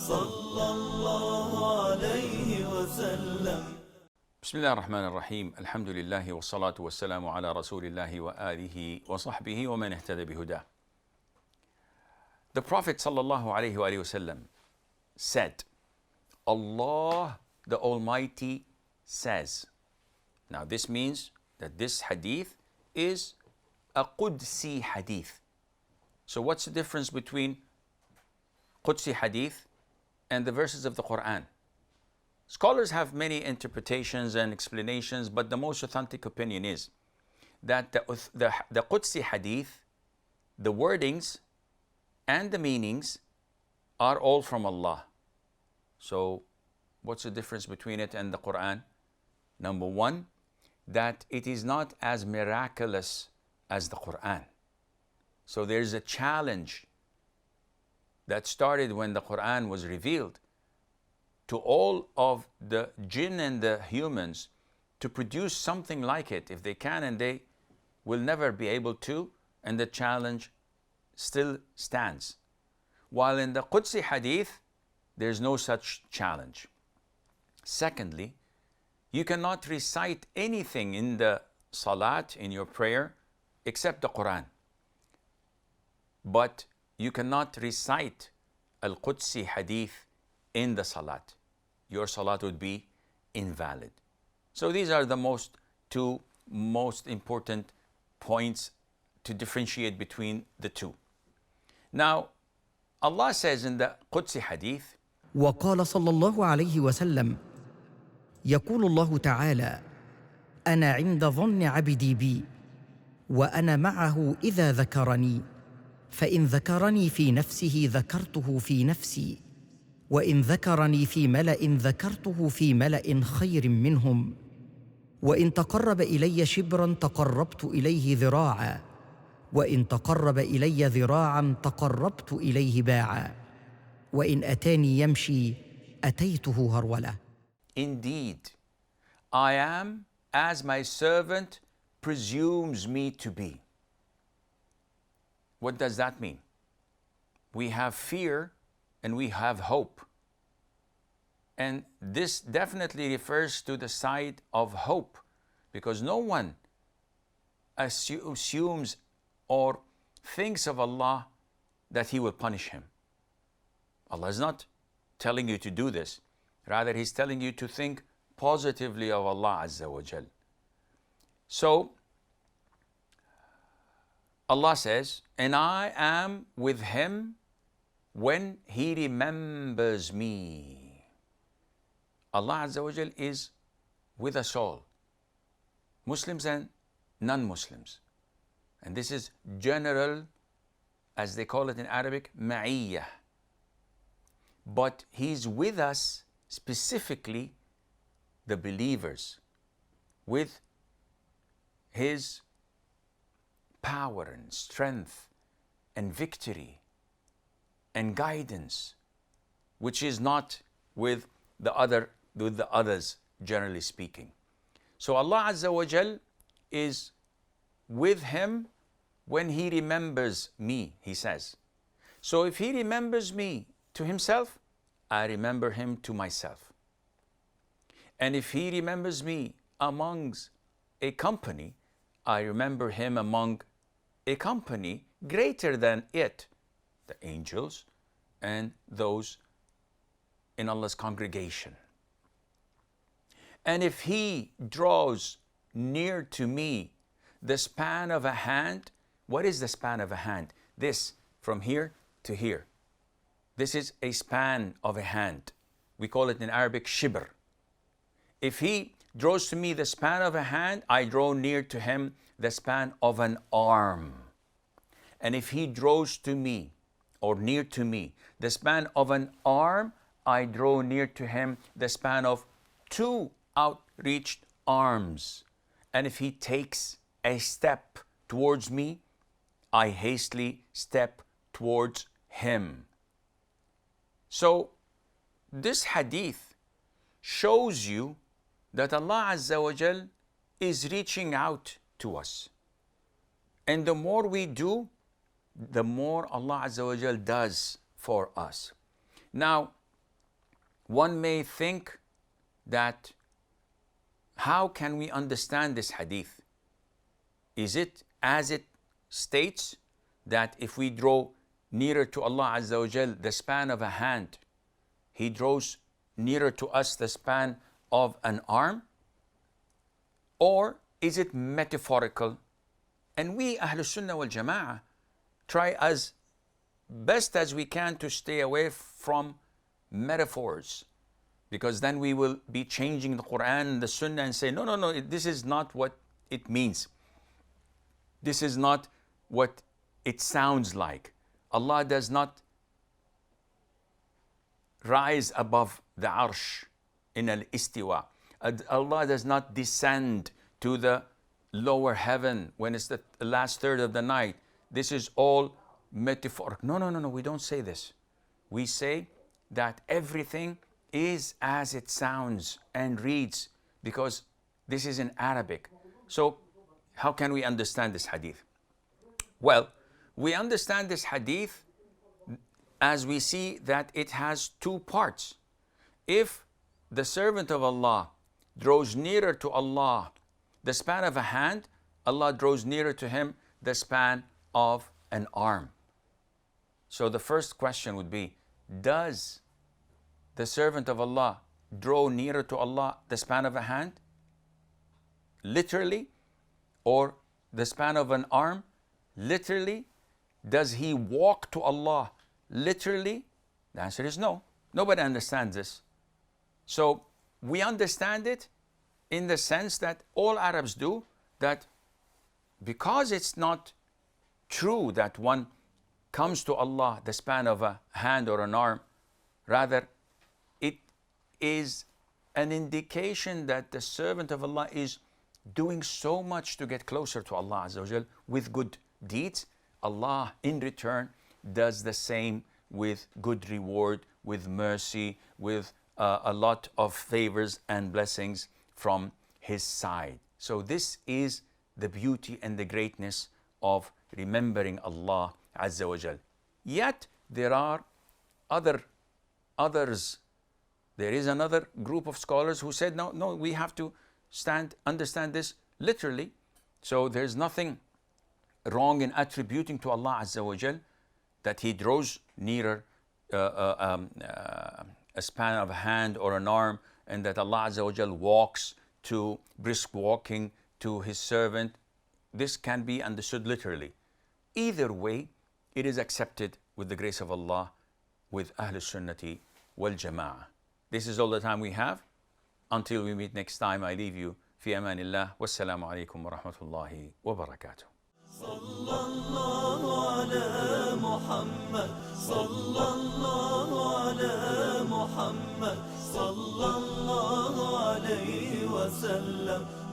صلى الله عليه وسلم. بسم الله الرحمن الرحيم. الحمد لله والصلاة والسلام على رسول الله وآله وصحبه ومن اهتدى بهداه. The Prophet sallallahu alayhi wa sallam said, Allah the Almighty says. Now this means that this hadith is a Qudsi hadith. So what's the difference between Qudsi hadith and the verses of the Quran? Scholars have many interpretations and explanations, but the most authentic opinion is that the Qudsi hadith, the wordings and the meanings are all from Allah. So what's the difference between it and the Quran? Number one, that it is not as miraculous as the Quran. So there's a challenge that started when the Quran was revealed to all of the jinn and the humans to produce something like it if they can, and they will never be able to, and the challenge still stands. While in the Qudsi hadith, there's no such challenge. Secondly, you cannot recite anything in the salat, in your prayer, except the Quran. But you cannot recite al-Qudsi hadith in the salat. Your salat would be invalid. So these are the two most important points to differentiate between the two. Now, Allah says in the Qudsi hadith, وقال صلى الله عليه وسلم يقول الله تعالى أنا عند ظن عبدي بي وأنا معه إذا ذكرني فإن ذكرني في نفسه ذكرته في نفسي وإن ذكرني في ملأ ذكرته في ملأ خير منهم وإن تقرب إلي شبرا تقربت إليه ذراعا وإن تقرب إلي ذراعا تقربت إليه باعا وإن أتاني يمشي أتيته هرولة. Indeed, I am as my servant presumes me to be. What does that mean? We have fear and we have hope. And this definitely refers to the side of hope, because no one assumes or thinks of Allah that He will punish him. Allah is not telling you to do this. Rather, He's telling you to think positively of Allah Azza wa Jal. So, Allah says, and I am with him when he remembers me. Allah Azza wa Jal is with us all, Muslims and non-Muslims. And this is general, as they call it in Arabic, ma'iyyah. But He's with us, specifically the believers, with His power and strength and victory and guidance, which is not with the others, generally speaking. So Allah Azza wa Jal is with him when he remembers me, He says. So if He remembers me to Himself, I remember Him to myself. And if He remembers me amongst a company, I remember Him among a company greater than it, the angels and those in Allah's congregation. And if He draws near to me the span of a hand, what is the span of a hand? This, from here to here. This is a span of a hand. We call it in Arabic shibr. If He draws to me the span of a hand, I draw near to Him the span of an arm. And if He draws to me, or near to me, the span of an arm, I draw near to Him the span of two outreached arms. And if He takes a step towards me, I hastily step towards Him. So this hadith shows you that Allah Azza wa Jal is reaching out to us. And the more we do, the more Allah Azza wa Jal does for us. Now, one may think that how can we understand this hadith? Is it as it states that if we draw nearer to Allah Azza wa Jal the span of a hand, He draws nearer to us the span of an arm? Or is it metaphorical? And we Ahlul Sunnah wal Jama'ah try as best as we can to stay away from metaphors, because then we will be changing the Quran and the Sunnah and say, no, this is not what it means. This is not what it sounds like. Allah does not rise above the arsh in al-istiwa. Allah does not descend to the lower heaven when it's the last third of the night. This is all metaphoric. No, we don't say this. We say that everything is as it sounds and reads, because this is in Arabic. So how can we understand this hadith? Well, we understand this hadith as we see that it has two parts. If the servant of Allah draws nearer to Allah the span of a hand, Allah draws nearer to him the span of an arm. So the first question would be, does the servant of Allah draw nearer to Allah the span of a hand, literally, or the span of an arm, literally? Does he walk to Allah, literally? The answer is no. Nobody understands this. So we understand it in the sense that all Arabs do, that because it's not true that one comes to Allah the span of a hand or an arm, rather it is an indication that the servant of Allah is doing so much to get closer to Allah Azza wa Jal with good deeds. Allah in return does the same with good reward, with mercy, with a lot of favors and blessings from His side. So this is the beauty and the greatness of remembering Allah Azza wa Jal. Yet there are others. There is another group of scholars who said, no, we have to understand this literally. So there's nothing wrong in attributing to Allah Azza wa Jal that He draws nearer a span of a hand or an arm, and that Allah Azza wa Jal walks to brisk walking to His servant. This can be understood literally. Either way, it is accepted with the grace of Allah with Ahlul Sunnati wal Jama'ah. This is all the time we have. Until we meet next time, I leave you fi amanillah. Wassalamu alaikum wa rahmatullahi wa barakatuh. صلى الله على محمد صلى الله على محمد صلى الله عليه وسلم